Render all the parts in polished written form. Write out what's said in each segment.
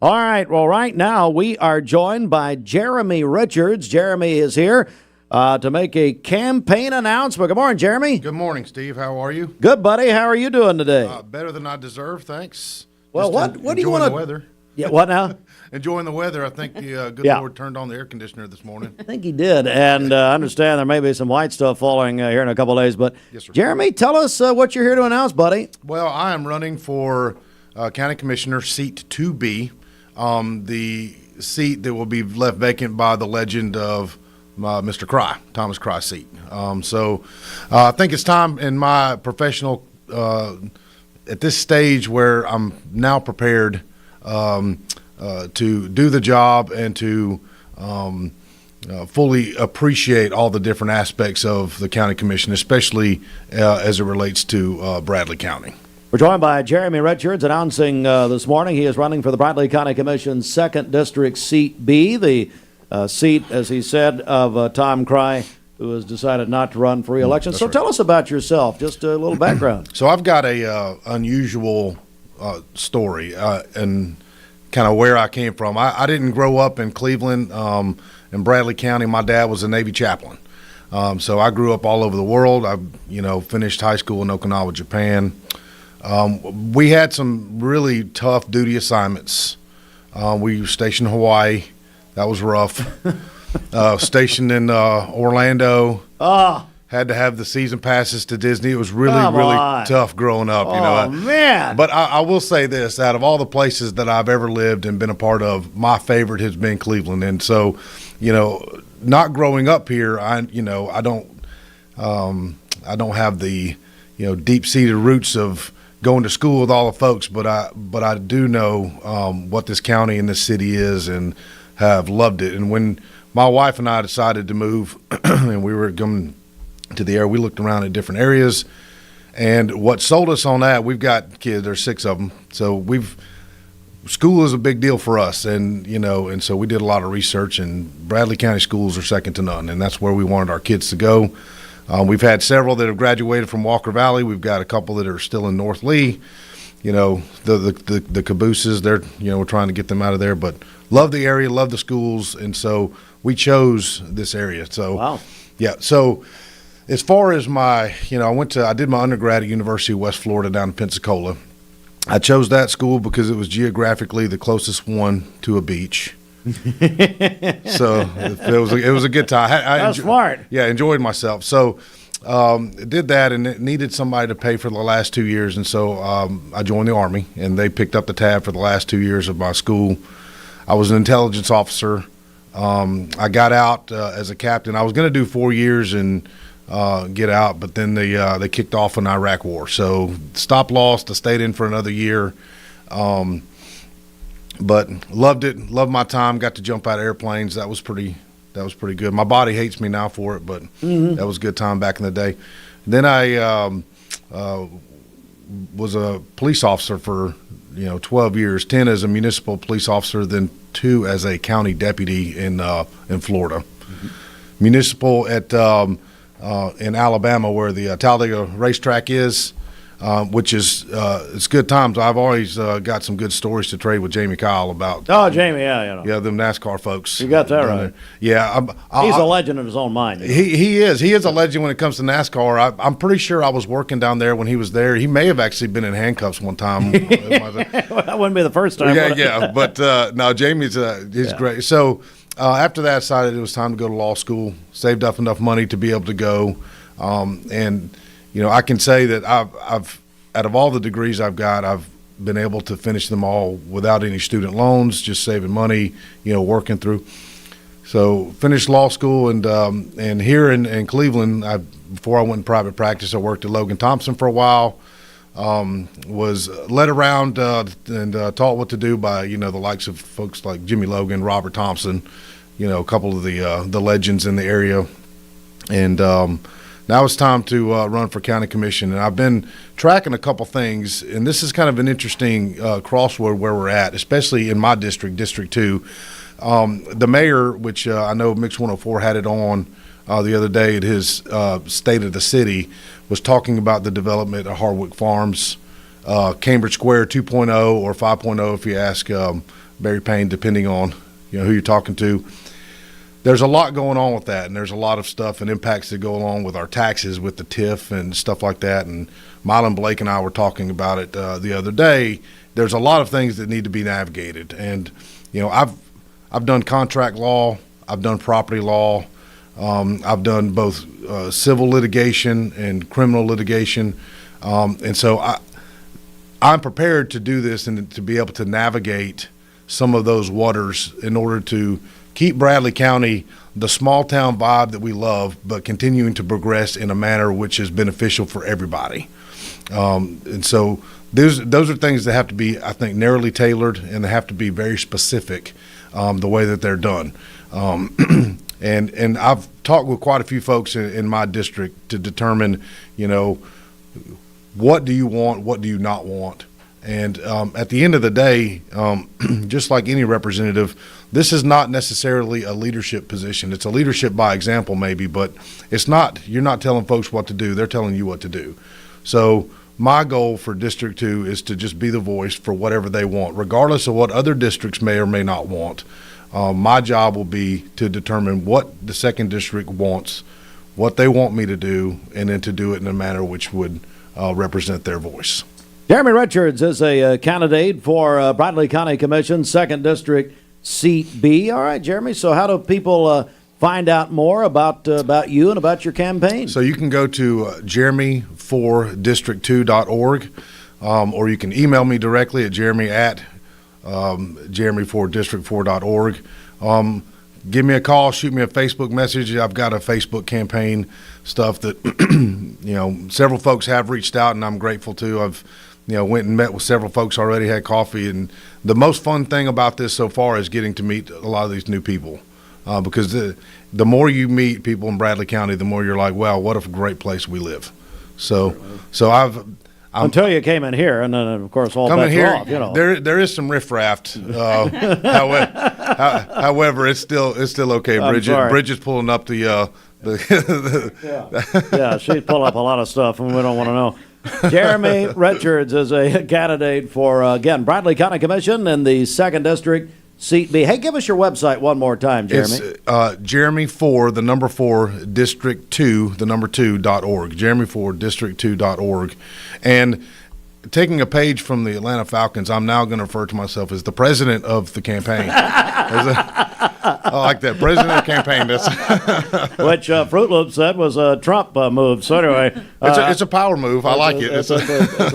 All right. Well, right now we are joined by Jeremy Richards. Jeremy is here to make a campaign announcement. Good morning, Jeremy. Good morning, Steve. How are you? Good, buddy. How are you doing today? Better than I deserve, thanks. Well, Just what do you want to? to? The weather. Yeah, what now? Enjoying the weather. I think the good Yeah. Lord turned on the air conditioner this morning. I think he did, and I understand there may be some white stuff falling here in a couple of days. But Yes, sir. Jeremy, tell us what you're here to announce, buddy. Well, I am running for County Commissioner, seat 2B, the seat that will be left vacant by the legend of Mr. Cry, Thomas Cry's seat. So I think it's time in my professional, at this stage where I'm now prepared to do the job and to fully appreciate all the different aspects of the county commission, especially as it relates to Bradley County. We're joined by Jeremy Richards announcing this morning he is running for the Bradley County Commission's 2nd District Seat B, the seat, as he said, of Tom Cry, who has decided not to run for re-election. So tell us about yourself, just a little background. So I've got a unusual story and kind of where I came from. I didn't grow up in Cleveland, in Bradley County. My dad was a Navy chaplain. So I grew up all over the world. I, finished high school in Okinawa, Japan. We had some really tough duty assignments. We were stationed in Hawaii. That was rough. Stationed in Orlando. Had to have the season passes to Disney. It was really tough growing up. Oh, man. But I will say this: out of all the places that I've ever lived and been a part of, my favorite has been Cleveland. And so, not growing up here, I don't have the deep-seated roots of going to school with all the folks, but I do know what this county and this city is and have loved it. And when my wife and I decided to move and we were coming to the area, we looked around at different areas, and what sold us on that, we've got kids, there's 6 of them, so school is a big deal for us, and and so we did a lot of research, and Bradley County schools are second to none, and that's where we wanted our kids to go. We've had several that have graduated from Walker Valley. We've got a couple that are still in North Lee. The cabooses, we're trying to get them out of there, but love the area, love the schools, and so we chose this area. So, wow. Yeah. So as far as I did my undergrad at University of West Florida down in Pensacola. I chose that school because it was geographically the closest one to a beach. So it was a good time. That's smart. Yeah, enjoyed myself. So did that, and it needed somebody to pay for the last 2 years, and so I joined the Army, and they picked up the tab for the last 2 years of my school. I was an intelligence officer. I got out as a captain. I was going to do 4 years and get out, but then they kicked off an Iraq war. So stop lost. I stayed in for another year. But loved it, loved my time, got to jump out of airplanes. That was pretty good. My body hates me now for it, but that was a good time back in the day. Then I was a police officer for 12 years, 10 as a municipal police officer, then 2 as a county deputy in Florida. Municipal at in Alabama, where the Talladega racetrack is. Which is it's good times. I've always got some good stories to trade with Jamie Kyle about. Oh, Jamie, yeah, them NASCAR folks. You got that right. There. Yeah, he's a legend in his own mind. He is a legend when it comes to NASCAR. I'm pretty sure I was working down there when he was there. He may have actually been in handcuffs one time. That wouldn't be the first time. Yeah, but no, Jamie's great. So after that, I decided it was time to go to law school. Saved up enough money to be able to go, and. I can say that I've out of all the degrees I've got, I've been able to finish them all without any student loans, just saving money, working through. So finished law school, and here in Cleveland, before I went in private practice, I worked at Logan Thompson for a while. Was led around and taught what to do by the likes of folks like Jimmy Logan, Robert Thompson, a couple of the legends in the area, and. Now it's time to run for county commission, and I've been tracking a couple things, and this is kind of an interesting crossroad where we're at, especially in my district, District 2. The mayor, which I know Mix 104 had it on the other day at his State of the City, was talking about the development of Hardwick Farms, Cambridge Square 2.0 or 5.0 if you ask Barry Payne, depending on who you're talking to. There's a lot going on with that, and there's a lot of stuff and impacts that go along with our taxes, with the TIF and stuff like that. And Mylan Blake and I were talking about it the other day. There's a lot of things that need to be navigated, and I've done contract law, I've done property law, I've done both civil litigation and criminal litigation, and so I'm prepared to do this and to be able to navigate some of those waters in order to keep Bradley County the small town vibe that we love, but continuing to progress in a manner which is beneficial for everybody. And so those are things that have to be, I think, narrowly tailored, and they have to be very specific the way that they're done. And I've talked with quite a few folks in my district to determine, what do you want, what do you not want? And at the end of the day, just like any representative, this is not necessarily a leadership position. It's a leadership by example maybe, but it's not. You're not telling folks what to do. They're telling you what to do. So my goal for District 2 is to just be the voice for whatever they want, regardless of what other districts may or may not want. My job will be to determine what the 2nd District wants, what they want me to do, and then to do it in a manner which would represent their voice. Jeremy Richards is a candidate for Bradley County Commission, 2nd District, Seat B. All right, Jeremy, so how do people find out more about you and about your campaign? So you can go to jeremy4district2.org, or you can email me directly at jeremy4district4.org. Give me a call, shoot me a Facebook message. I've got a Facebook campaign stuff that several folks have reached out, and I'm grateful to. I've went and met with several folks already, had coffee, and the most fun thing about this so far is getting to meet a lot of these new people, because the more you meet people in Bradley County, the more you're like, wow, what a great place we live. So until you came in here, and then of course all bets are off. There is some riffraff. However, it's still okay. Bridget's pulling up the yeah, she's pulling up a lot of stuff, and we don't want to know. Jeremy Richards is a candidate for, again, Bradley County Commission in the 2nd District, Seat B. Hey, give us your website one more time, Jeremy. It's Jeremy4, the number 4, District 2, the number 2.org, Jeremy4district2.org. And taking a page from the Atlanta Falcons, I'm now going to refer to myself as the president of the campaign. I like that, president of the campaign. Which Fruit Loop said was a Trump move. So anyway, it's a power move. I like it. It's a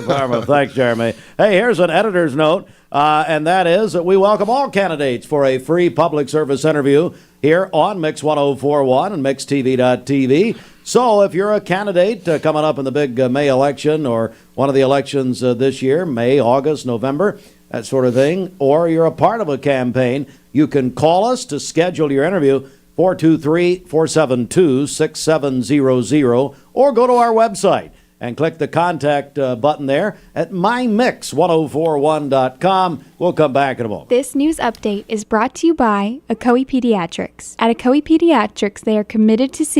power move. Thanks, Jeremy. Hey, here's an editor's note, and that is that we welcome all candidates for a free public service interview here on Mix 104.1 and MixTV.tv. So if you're a candidate coming up in the big May election, or one of the elections this year, May, August, November, that sort of thing, or you're a part of a campaign, you can call us to schedule your interview, 423-472-6700, or go to our website and click the contact button there at mymix1041.com. We'll come back in a moment. This news update is brought to you by Ocoee Pediatrics. At Ocoee Pediatrics, they are committed to seeing